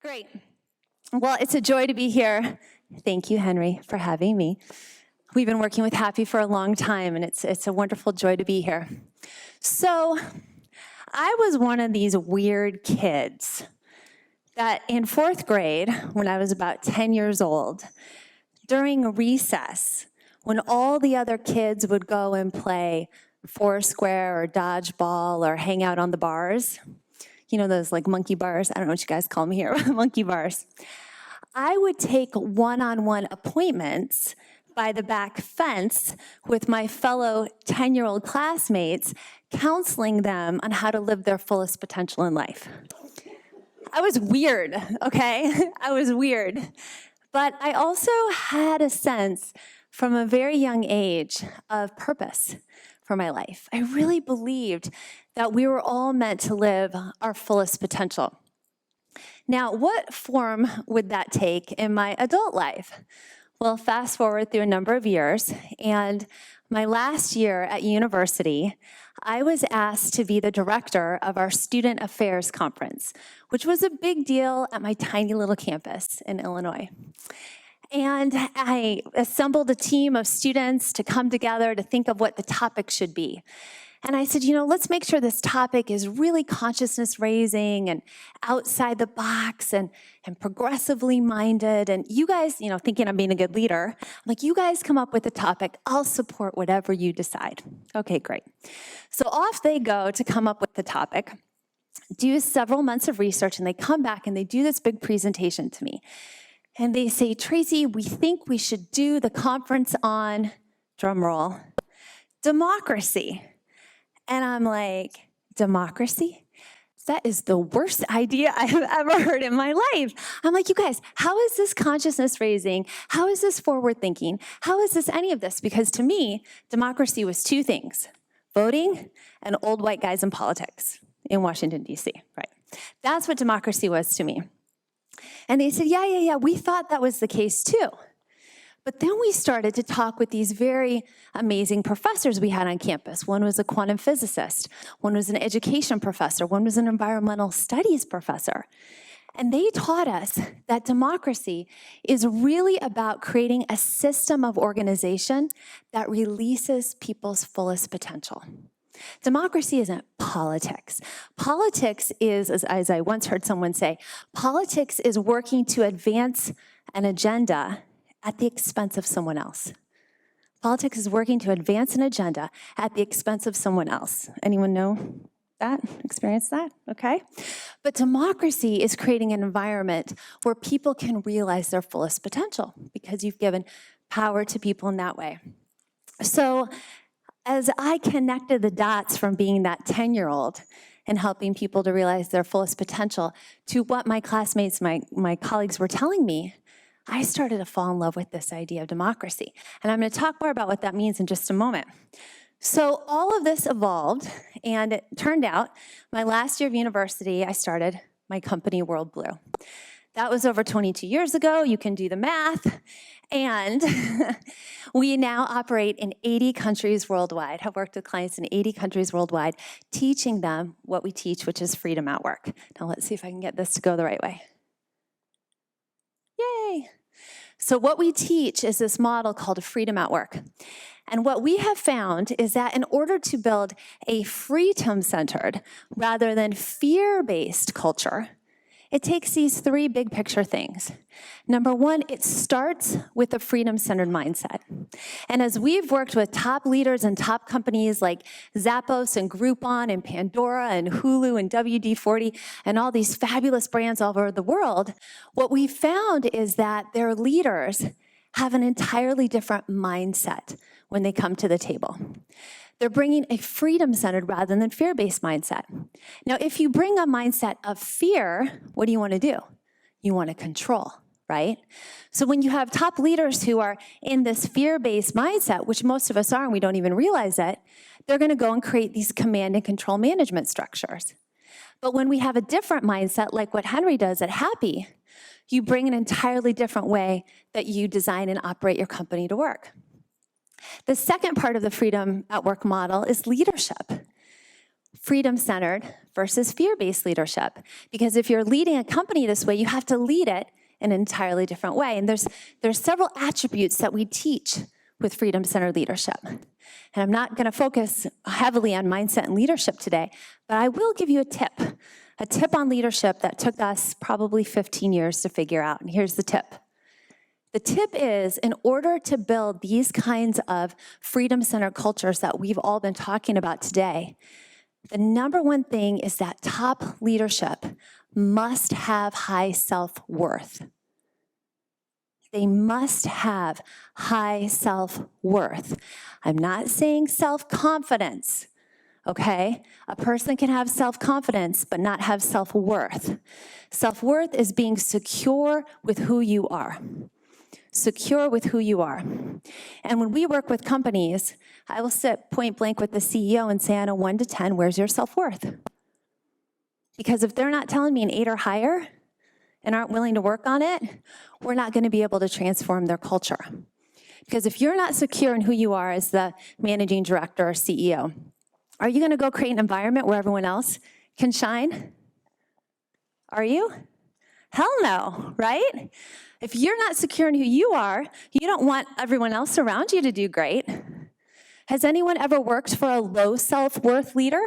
Great. Well, it's a joy to be here. Thank you, Henry, for having me. We've been working with Happy for a long time, and it's a wonderful joy to be here. So, I was one of these weird kids that in 4th grade, when I was about 10 years old, during recess, when all the other kids would go and play Foursquare or dodgeball or hang out on the bars, you know, those like monkey bars, I don't know what you guys call them here, monkey bars. I would take one-on-one appointments by the back fence with my fellow 10-year-old classmates, counseling them on how to live their fullest potential in life. I was weird, okay? I was weird. But I also had a sense from a very young age of purpose for my life. I really believed that we were all meant to live our fullest potential. Now, what form would that take in my adult life? Well, fast forward through a number of years, and my last year at university, I was asked to be the director of our Student Affairs Conference, which was a big deal at my tiny little campus in Illinois. And I assembled a team of students to come together to think of what the topic should be. And I said, you know, let's make sure this topic is really consciousness raising and outside the box and progressively minded. And you guys, you know, thinking I'm being a good leader, I'm like, you guys come up with the topic. I'll support whatever you decide. Okay, great. So off they go to come up with the topic, do several months of research, and they come back and they do this big presentation to me. And they say, Traci, we think we should do the conference on, drum roll, democracy. And I'm like, democracy? That is the worst idea I have ever heard in my life. I'm like, you guys, how is this consciousness raising? How is this forward thinking? How is this any of this? Because to me, democracy was 2 things, voting and old white guys in politics in Washington, D.C., right? That's what democracy was to me. And they said, yeah, we thought that was the case too. But then we started to talk with these very amazing professors we had on campus. One was a quantum physicist, one was an education professor, one was an environmental studies professor. And they taught us that democracy is really about creating a system of organization that releases people's fullest potential. Democracy isn't politics. Politics is, as I once heard someone say, politics is working to advance an agenda at the expense of someone else. Politics is working to advance an agenda at the expense of someone else. Anyone know that? Experience that? Okay. But democracy is creating an environment where people can realize their fullest potential because you've given power to people in that way. So as I connected the dots from being that 10-year-old and helping people to realize their fullest potential to what my classmates, my colleagues were telling me, I started to fall in love with this idea of democracy. And I'm going to talk more about what that means in just a moment. So all of this evolved, and it turned out my last year of university, I started my company, WorldBlu. That was over 22 years ago. You can do the math. And we now operate in 80 countries worldwide, have worked with clients in 80 countries worldwide, teaching them what we teach, which is freedom at work. Now let's see if I can get this to go the right way. Yay! So what we teach is this model called freedom at work. And what we have found is that in order to build a freedom-centered rather than fear-based culture, it takes these 3 big picture things. Number 1, it starts with a freedom-centered mindset. And as we've worked with top leaders and top companies like Zappos and Groupon and Pandora and Hulu and WD-40 and all these fabulous brands all over the world, what we found is that their leaders have an entirely different mindset when they come to the table. They're bringing a freedom-centered rather than fear-based mindset. Now, if you bring a mindset of fear, what do you want to do? You want to control, right? So when you have top leaders who are in this fear-based mindset, which most of us are and we don't even realize it, they're going to go and create these command and control management structures. But when we have a different mindset, like what Henry does at Happy, you bring an entirely different way that you design and operate your company to work. The second part of the freedom at work model is leadership. freedom-centered versus fear-based leadership. Because if you're leading a company this way, you have to lead it in an entirely different way. And there's several attributes that we teach with freedom-centered leadership. And I'm not going to focus heavily on mindset and leadership today, but I will give you a tip on leadership that took us probably 15 years to figure out. And here's the tip. The tip is, in order to build these kinds of freedom-centered cultures that we've all been talking about today, the number one thing is that top leadership must have high self-worth. They must have high self-worth. I'm not saying self-confidence, okay? A person can have self-confidence but not have self-worth. Self-worth is being secure with who you are. Secure with who you are. And when we work with companies, I will sit point blank with the CEO and say, on a 1 to 10, where's your self-worth? Because if they're not telling me an 8 or higher and aren't willing to work on it, we're not going to be able to transform their culture. Because if you're not secure in who you are as the managing director or CEO, are you going to go create an environment where everyone else can shine? Are you? Hell no, right? If you're not secure in who you are, you don't want everyone else around you to do great. Has anyone ever worked for a low self-worth leader?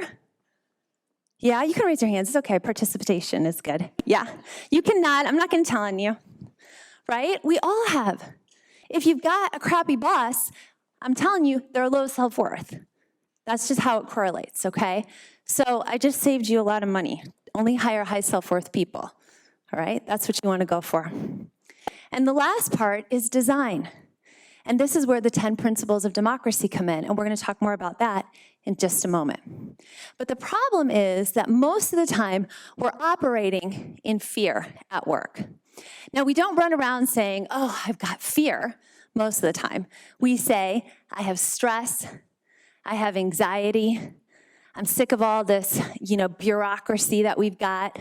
Yeah, you can raise your hands. It's okay. Participation is good. Yeah, you can nod. I'm not going to tell on you, right? We all have. If you've got a crappy boss, I'm telling you, they're low self-worth. That's just how it correlates, okay? So I just saved you a lot of money. Only hire high self-worth people, all right? That's what you want to go for. And the last part is design. And this is where the 10 principles of democracy come in, and we're going to talk more about that in just a moment. But the problem is that most of the time, we're operating in fear at work. Now, we don't run around saying, oh, I've got fear most of the time. We say, I have stress, I have anxiety, I'm sick of all this, bureaucracy that we've got,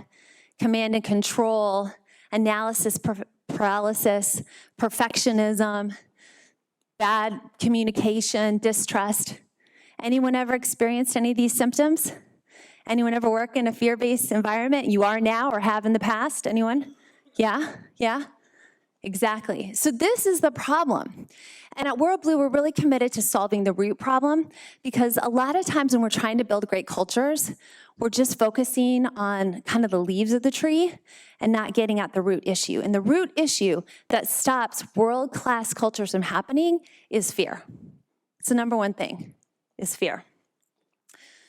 command and control, analysis paralysis, perfectionism, bad communication, distrust. Anyone ever experienced any of these symptoms? Anyone ever work in a fear-based environment? You are now or have in the past? Anyone? Yeah? Exactly. So this is the problem. And at WorldBlu, we're really committed to solving the root problem, because a lot of times when we're trying to build great cultures, we're just focusing on kind of the leaves of the tree and not getting at the root issue. And the root issue that stops world-class cultures from happening is fear. It's the number one thing, is fear.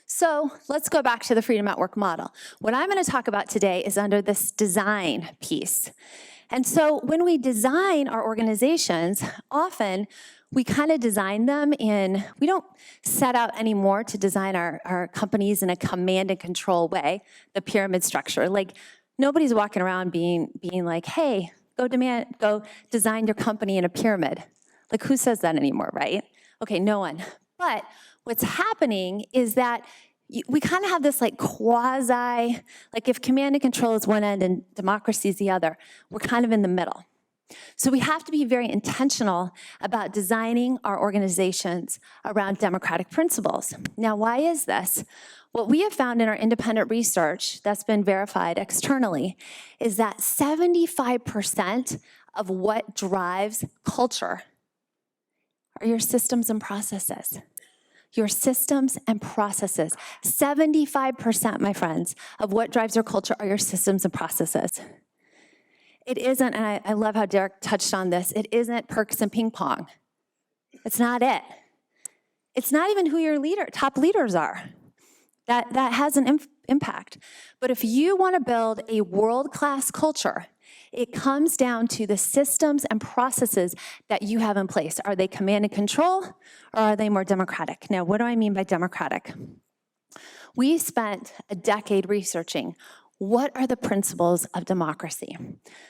So let's go back to the Freedom at Work model. What I'm going to talk about today is under this design piece. And so when we design our organizations, often we kind of design them we don't set out anymore to design our companies in a command and control way, the pyramid structure. Like, nobody's walking around being like, hey, go design your company in a pyramid. Like, who says that anymore, right? Okay, no one. But what's happening is that we kind of have this like quasi, like if command and control is one end and democracy is the other, we're kind of in the middle. So we have to be very intentional about designing our organizations around democratic principles. Now, why is this? What we have found in our independent research that's been verified externally is that 75% of what drives culture are your systems and processes. Your systems and processes. 75%, my friends, of what drives your culture are your systems and processes. It isn't, and I love how Derek touched on this, it isn't perks and ping pong. It's not it. It's not even who your top leaders are. That has an impact. But if you want to build a world-class culture, it comes down to the systems and processes that you have in place. Are they command and control, or are they more democratic? Now, what do I mean by democratic? We spent a decade researching what are the principles of democracy.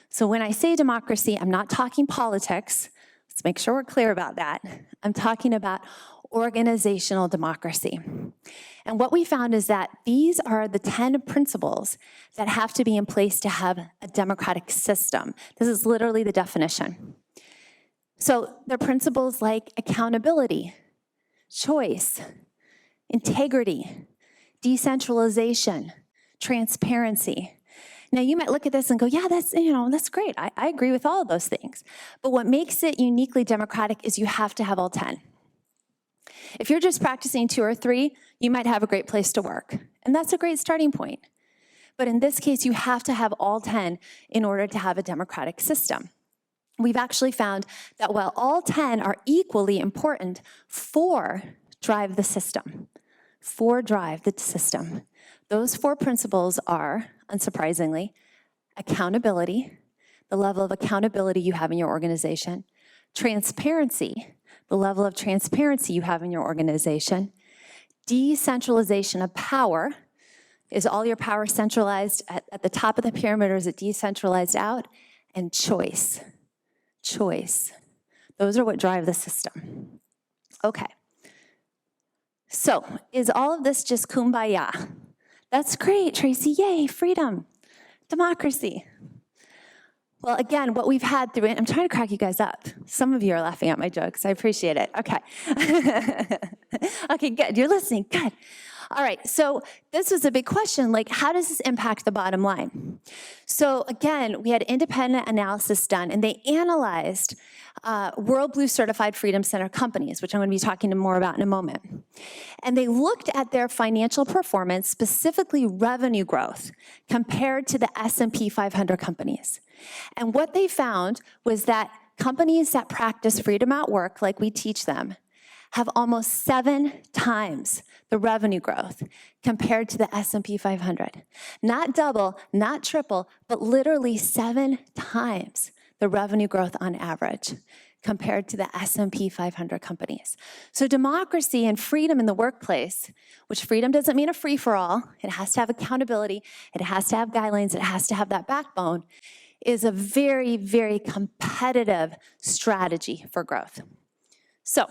So when I say democracy, I'm not talking politics. Let's make sure we're clear about that. I'm talking about organizational democracy. And what we found is that these are the 10 principles that have to be in place to have a democratic system. This is literally the definition. So they're principles like accountability, choice, integrity, decentralization, transparency. Now, you might look at this and go, yeah, that's great. I agree with all of those things. But what makes it uniquely democratic is you have to have all 10. If you're just practicing 2 or 3, you might have a great place to work. And that's a great starting point. But in this case, you have to have all 10 in order to have a democratic system. We've actually found that while all 10 are equally important, 4 drive the system. 4 drive the system. Those 4 principles are, unsurprisingly, accountability, the level of accountability you have in your organization, transparency, the level of transparency you have in your organization, decentralization of power. Is all your power centralized at the top of the pyramid, or is it decentralized out? And choice. Choice. Those are what drive the system. Okay. So, is all of this just kumbaya? That's great, Tracy. Yay, freedom, democracy. Well, again, what we've had through it, I'm trying to crack you guys up. Some of you are laughing at my jokes. I appreciate it. Okay. Okay, good. You're listening. Good. All right, so this was a big question, like how does this impact the bottom line? So again, we had independent analysis done, and they analyzed WorldBlu certified Freedom Center companies, which I'm going to be talking more about in a moment. And they looked at their financial performance, specifically revenue growth, compared to the S&P 500 companies. And what they found was that companies that practice freedom at work, like we teach them, have almost 7 times the revenue growth compared to the S&P 500. Not double, not triple, but literally 7 times the revenue growth on average compared to the S&P 500 companies. So democracy and freedom in the workplace, which freedom doesn't mean a free-for-all, it has to have accountability, it has to have guidelines, it has to have that backbone, is a very, very competitive strategy for growth. So,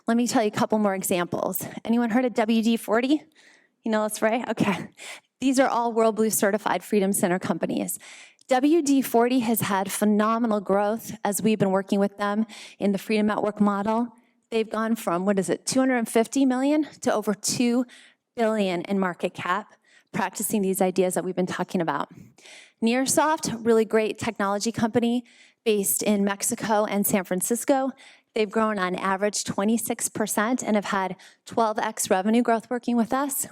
let me tell you a couple more examples. Anyone heard of WD-40? You know that's right? Okay. These are all WorldBlu certified Freedom Center companies. WD-40 has had phenomenal growth as we've been working with them in the Freedom at Work model. They've gone from, 250 million to over 2 billion in market cap, practicing these ideas that we've been talking about. NearSoft, really great technology company based in Mexico and San Francisco. They've grown on average 26% and have had 12x revenue growth working with us.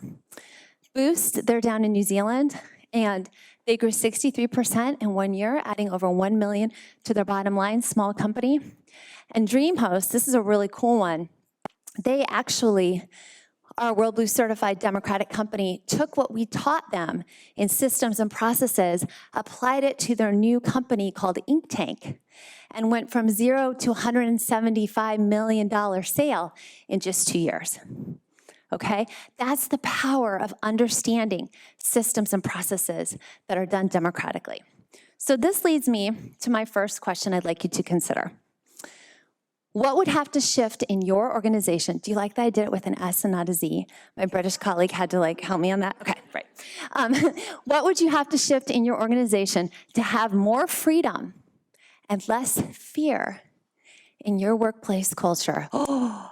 Boost, they're down in New Zealand, and they grew 63% in 1 year, adding over 1 million to their bottom line, small company. And DreamHost, this is a really cool one. They actually, our WorldBlu certified democratic company, took what we taught them in systems and processes, applied it to their new company called Ink Tank, and went from 0 to $175 million sale in just 2 years. Okay? That's the power of understanding systems and processes that are done democratically. So this leads me to my first question I'd like you to consider. What would have to shift in your organization? Do you like that I did it with an S and not a Z? My British colleague had to help me on that. Okay, right. What would you have to shift in your organization to have more freedom and less fear in your workplace culture? Oh.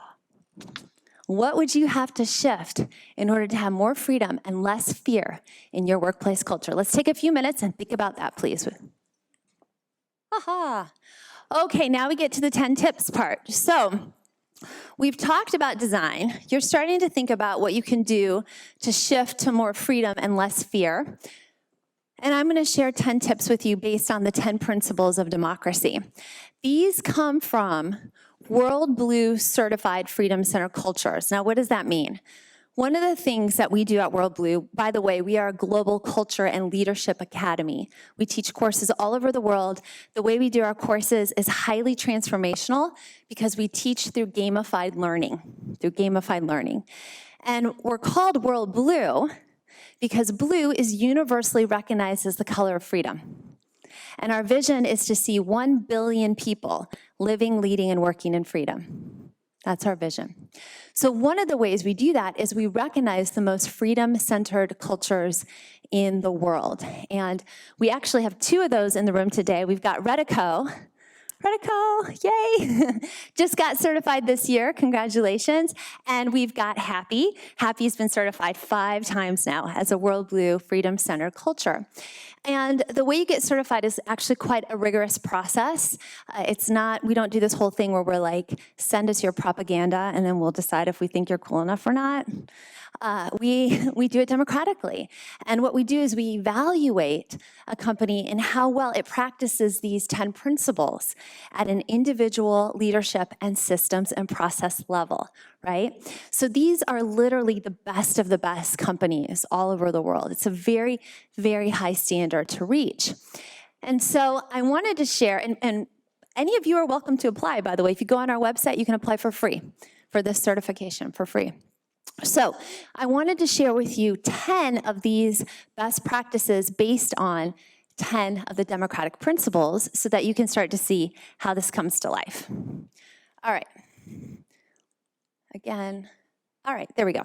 What would you have to shift in order to have more freedom and less fear in your workplace culture? Let's take a few minutes and think about that, please. Aha. Okay, now we get to the 10 tips part. So we've talked about design. You're starting to think about what you can do to shift to more freedom and less fear. And I'm going to share 10 tips with you based on the 10 principles of democracy. These come from WorldBlu certified Freedom Center cultures. Now, what does that mean? One of the things that we do at WorldBlu, by the way, we are a global culture and leadership academy. We teach courses all over the world. The way we do our courses is highly transformational because we teach through gamified learning. And we're called WorldBlu because blue is universally recognized as the color of freedom. And our vision is to see 1 billion people living, leading, and working in freedom. That's our vision. So one of the ways we do that is we recognize the most freedom-centered cultures in the world. And we actually have 2 of those in the room today. We've got Redico Protocol, yay! Just got certified this year, congratulations. And we've got Happy. Happy's been certified 5 times now as a WorldBlu Freedom Center culture. And the way you get certified is actually quite a rigorous process. It's not, we don't do this whole thing where we're like, send us your propaganda and then we'll decide if we think you're cool enough or not. We do it democratically. And what we do is we evaluate a company and how well it practices these 10 principles at an individual leadership and systems and process level, right? So these are literally the best of the best companies all over the world. It's a very, very high standard to reach. And so I wanted to share, and any of you are welcome to apply, by the way. If you go on our website, you can apply for free for this certification for free. So I wanted to share with you 10 of these best practices based on 10 of the democratic principles so that you can start to see how this comes to life. All right. Again. All right, there we go.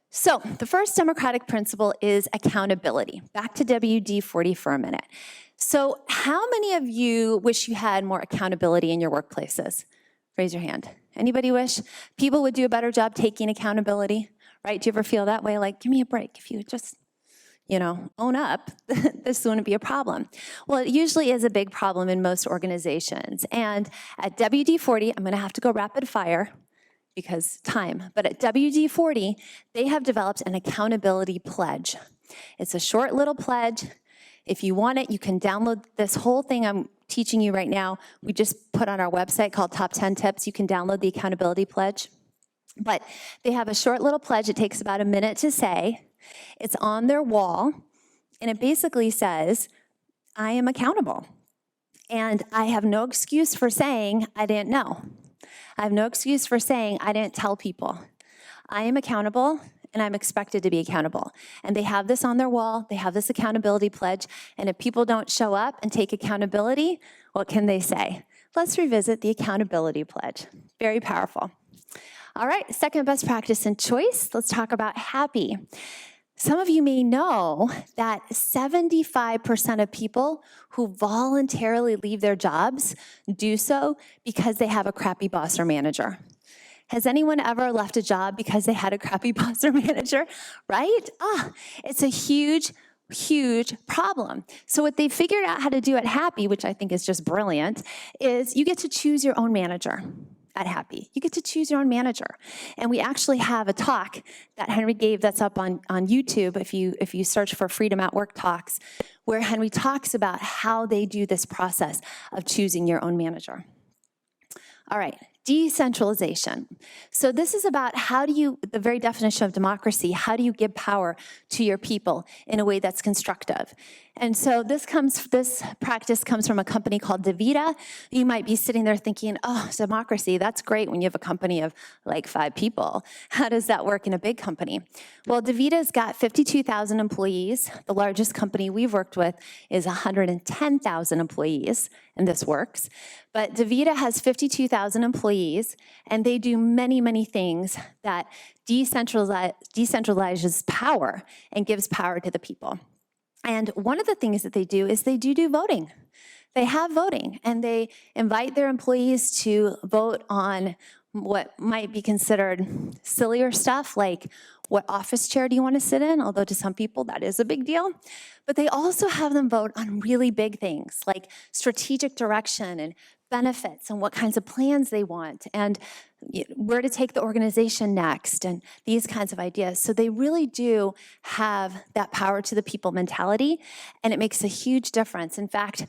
So the first democratic principle is accountability. Back to WD-40 for a minute. So how many of you wish you had more accountability in your workplaces? Raise your hand. Anybody wish people would do a better job taking accountability, right? Do you ever feel that way? Like, give me a break. If you would just, own up, this wouldn't be a problem. Well, it usually is a big problem in most organizations. And at WD-40, I'm going to have to go rapid fire because time. But at WD-40, they have developed an accountability pledge. It's a short little pledge. If you want it, you can download this whole thing I'm teaching you right now. We just put on our website called Top 10 Tips. You can download the accountability pledge. But they have a short little pledge. It takes about a minute to say. It's on their wall. And it basically says, I am accountable. And I have no excuse for saying I didn't know. I have no excuse for saying I didn't tell people. I am accountable, and I'm expected to be accountable. And they have this on their wall. They have this accountability pledge. And if people don't show up and take accountability, what can they say? Let's revisit the accountability pledge. Very powerful. All right, second best practice and choice. Let's talk about happy. Some of you may know that 75% of people who voluntarily leave their jobs do so because they have a crappy boss or manager. Has anyone ever left a job because they had a crappy boss or manager, right? It's a huge, huge problem. So what they figured out how to do at Happy, which I think is just brilliant, is you get to choose your own manager at Happy. You get to choose your own manager. And we actually have a talk that Henry gave that's up on YouTube if you search for Freedom at Work Talks, where Henry talks about how they do this process of choosing your own manager. All right. Decentralization. So this is about the very definition of democracy, how do you give power to your people in a way that's constructive? And so this practice comes from a company called DeVita. You might be sitting there thinking, oh, democracy, that's great when you have a company of like 5 people. How does that work in a big company? Well, DeVita's got 52,000 employees. The largest company we've worked with is 110,000 employees, and this works. But DeVita has 52,000 employees, and they do many, many things that decentralizes power and gives power to the people. And one of the things that they do is they do voting. They have voting, and they invite their employees to vote on what might be considered sillier stuff, like what office chair do you want to sit in, although to some people that is a big deal. But they also have them vote on really big things, like strategic direction and benefits and what kinds of plans they want and where to take the organization next and these kinds of ideas. So they really do have that power to the people mentality, and it makes a huge difference. In fact,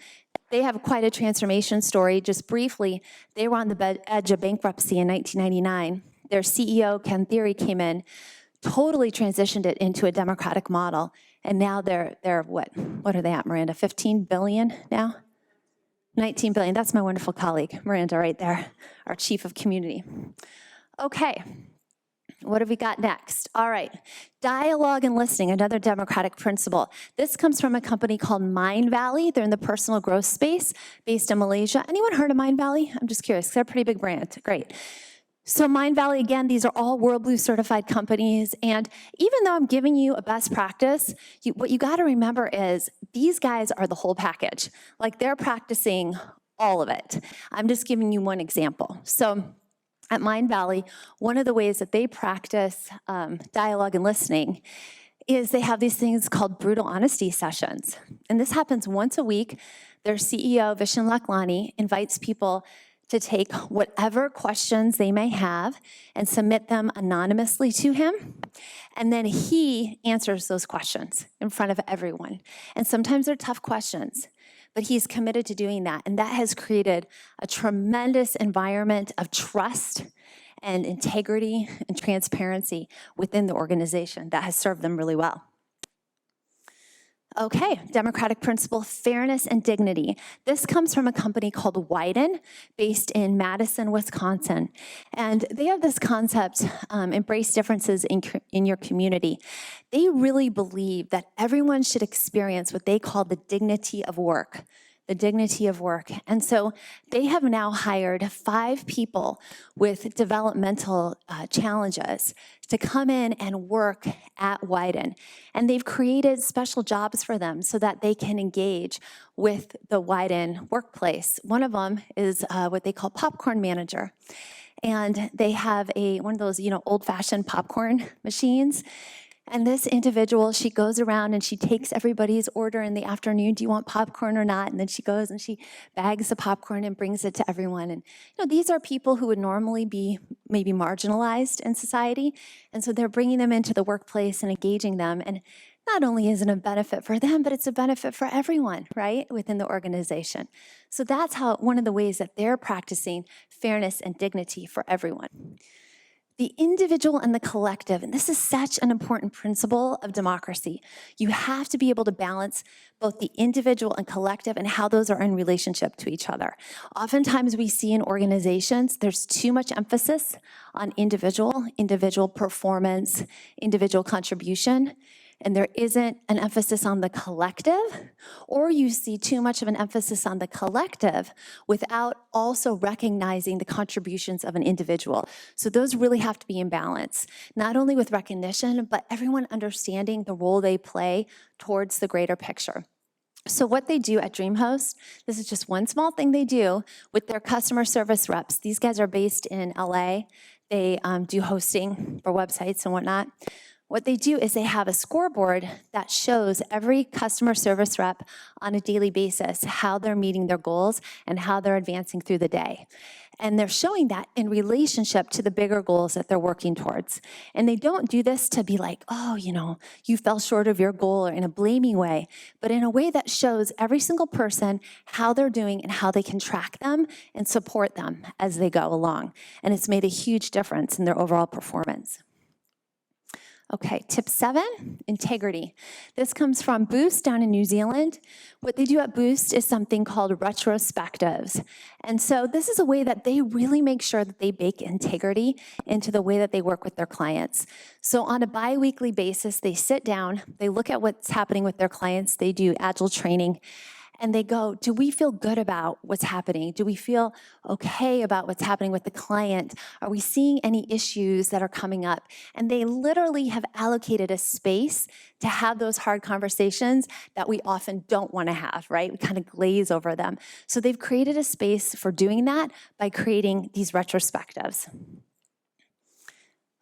they have quite a transformation story. Just briefly, they were on the edge of bankruptcy in 1999. Their CEO, Ken Theory, came in, totally transitioned it into a democratic model, and now they're what are they at, Miranda? 15 billion now? 19 billion. That's my wonderful colleague, Miranda, right there, our chief of community. Okay, what have we got next? All right, dialogue and listening, another democratic principle. This comes from a company called Mindvalley. They're in the personal growth space, based in Malaysia. Anyone heard of Mindvalley? I'm just curious, they're a pretty big brand. Great. So Mindvalley, again, these are all WorldBlu certified companies. And even though I'm giving you a best practice, what you got to remember is these guys are the whole package. Like they're practicing all of it. I'm just giving you one example. So at Mind Valley, one of the ways that they practice dialogue and listening is they have these things called brutal honesty sessions. And this happens once a week. Their CEO, Vishen Laklani, invites people to take whatever questions they may have and submit them anonymously to him. And then he answers those questions in front of everyone. And sometimes they're tough questions, but he's committed to doing that. And that has created a tremendous environment of trust and integrity and transparency within the organization that has served them really well. Okay, democratic principle, fairness and dignity. This comes from a company called Wyden, based in Madison, Wisconsin. And they have this concept, embrace differences in your community. They really believe that everyone should experience what they call the dignity of work. The dignity of work. And so they have now hired 5 people with developmental challenges to come in and work at Wyden. And they've created special jobs for them so that they can engage with the Wyden workplace. One of them is what they call popcorn manager. And they have one of those, old-fashioned popcorn machines. And this individual, she goes around and she takes everybody's order in the afternoon. Do you want popcorn or not? And then she goes and she bags the popcorn and brings it to everyone. And these are people who would normally be maybe marginalized in society. And so they're bringing them into the workplace and engaging them. And not only is it a benefit for them, but it's a benefit for everyone, right, within the organization. So that's one of the ways that they're practicing fairness and dignity for everyone. The individual and the collective, and this is such an important principle of democracy. You have to be able to balance both the individual and collective and how those are in relationship to each other. Oftentimes we see in organizations, there's too much emphasis on individual performance, individual contribution, and there isn't an emphasis on the collective, or you see too much of an emphasis on the collective without also recognizing the contributions of an individual. So those really have to be in balance, not only with recognition, but everyone understanding the role they play towards the greater picture. So what they do at DreamHost, this is just one small thing they do with their customer service reps. These guys are based in LA. They do hosting for websites and whatnot. What they do is they have a scoreboard that shows every customer service rep on a daily basis how they're meeting their goals and how they're advancing through the day. And they're showing that in relationship to the bigger goals that they're working towards. And they don't do this to be like, oh, you fell short of your goal, or in a blaming way, but in a way that shows every single person how they're doing and how they can track them and support them as they go along. And it's made a huge difference in their overall performance. Okay, tip 7, integrity. This comes from Boost down in New Zealand. What they do at Boost is something called retrospectives. And so this is a way that they really make sure that they bake integrity into the way that they work with their clients. So on a bi-weekly basis, they sit down, they look at what's happening with their clients, they do agile training, and they go, do we feel good about what's happening? Do we feel okay about what's happening with the client? Are we seeing any issues that are coming up? And they literally have allocated a space to have those hard conversations that we often don't want to have, right? We kind of glaze over them. So they've created a space for doing that by creating these retrospectives.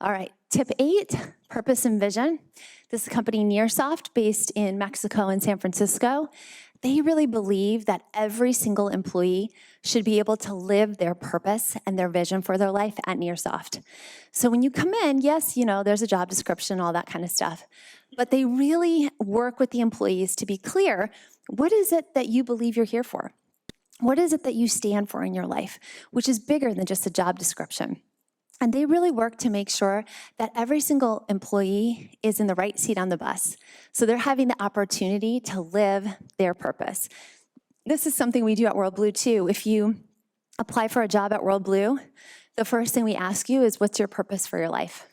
All right, tip 8, purpose and vision. This is a company, NearSoft, based in Mexico and San Francisco. They really believe that every single employee should be able to live their purpose and their vision for their life at NearSoft. So when you come in, yes, there's a job description, all that kind of stuff, but they really work with the employees to be clear, what is it that you believe you're here for? What is it that you stand for in your life, which is bigger than just a job description? And they really work to make sure that every single employee is in the right seat on the bus. So they're having the opportunity to live their purpose. This is something we do at WorldBlu too. If you apply for a job at WorldBlu, the first thing we ask you is, what's your purpose for your life?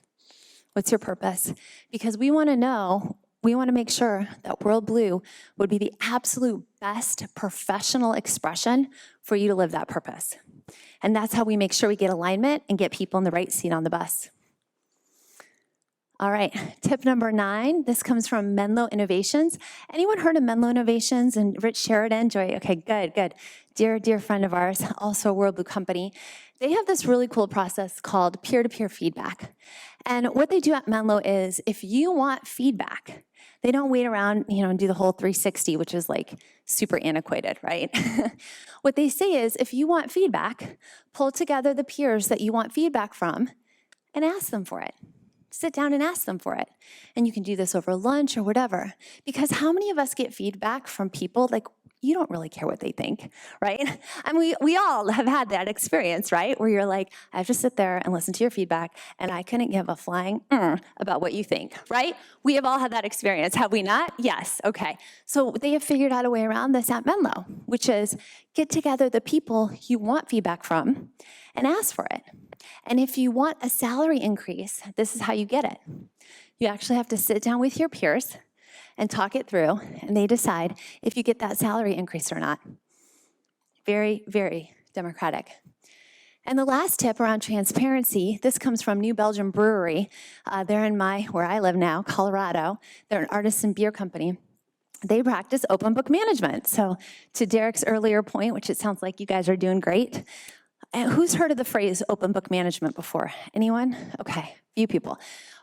What's your purpose? Because we want to make sure that WorldBlu would be the absolute best professional expression for you to live that purpose. And that's how we make sure we get alignment and get people in the right seat on the bus. All right, tip number 9, this comes from Menlo Innovations. Anyone heard of Menlo Innovations and Rich Sheridan? Joy, okay, good. dear friend of ours, also a WorldBlu company, they have this really cool process called peer-to-peer feedback. And what they do at Menlo is, if you want feedback, they don't wait around, and do the whole 360, which is like super antiquated, right? What they say is, if you want feedback, pull together the peers that you want feedback from and ask them for it. Sit down and ask them for it. And you can do this over lunch or whatever. Because how many of us get feedback from people like, you don't really care what they think, right? I mean, we all have had that experience, right? Where you're like, I have to sit there and listen to your feedback, and I couldn't give a flying about what you think, right? We have all had that experience, have we not? Yes, okay. So they have figured out a way around this at Menlo, which is get together the people you want feedback from and ask for it. And if you want a salary increase, this is how you get it. You actually have to sit down with your peers and talk it through, and they decide if you get that salary increase or not. Very, very democratic. And the last tip around transparency, this comes from New Belgium Brewery. They're in where I live now, Colorado. They're an artisan beer company. They practice open book management. So to Derek's earlier point, which it sounds like you guys are doing great, who's heard of the phrase open book management before? Anyone? Okay, few people.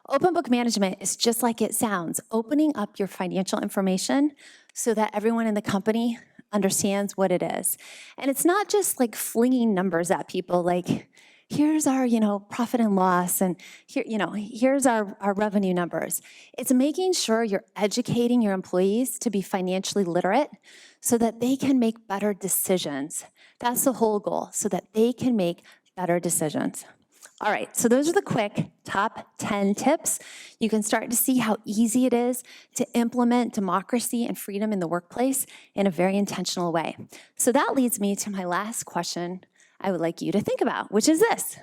Open book management is just like it sounds, opening up your financial information so that everyone in the company understands what it is. And it's not just like flinging numbers at people like, here's our, profit and loss, and here, here's our revenue numbers. It's making sure you're educating your employees to be financially literate so that they can make better decisions. That's the whole goal, so that they can make better decisions. All right, so those are the quick top 10 tips. You can start to see how easy it is to implement democracy and freedom in the workplace in a very intentional way. So that leads me to my last question I would like you to think about, which is this.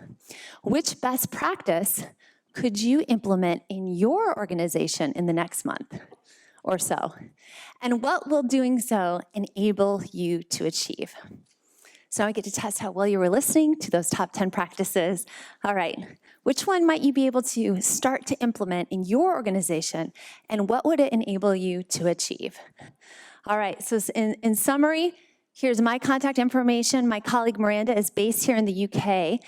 Which best practice could you implement in your organization in the next month or so? And what will doing so enable you to achieve? So I get to test how well you were listening to those top 10 practices. All right, which one might you be able to start to implement in your organization, and what would it enable you to achieve? All right, so in summary, here's my contact information. My colleague Miranda is based here in the UK.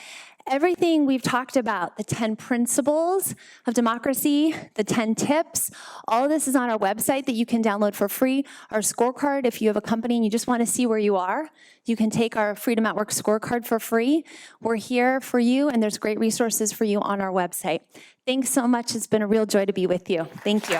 Everything we've talked about, the 10 principles of democracy, the 10 tips, all of this is on our website that you can download for free. Our scorecard, if you have a company and you just want to see where you are, you can take our Freedom at Work scorecard for free. We're here for you, and there's great resources for you on our website. Thanks so much. It's been a real joy to be with you. Thank you.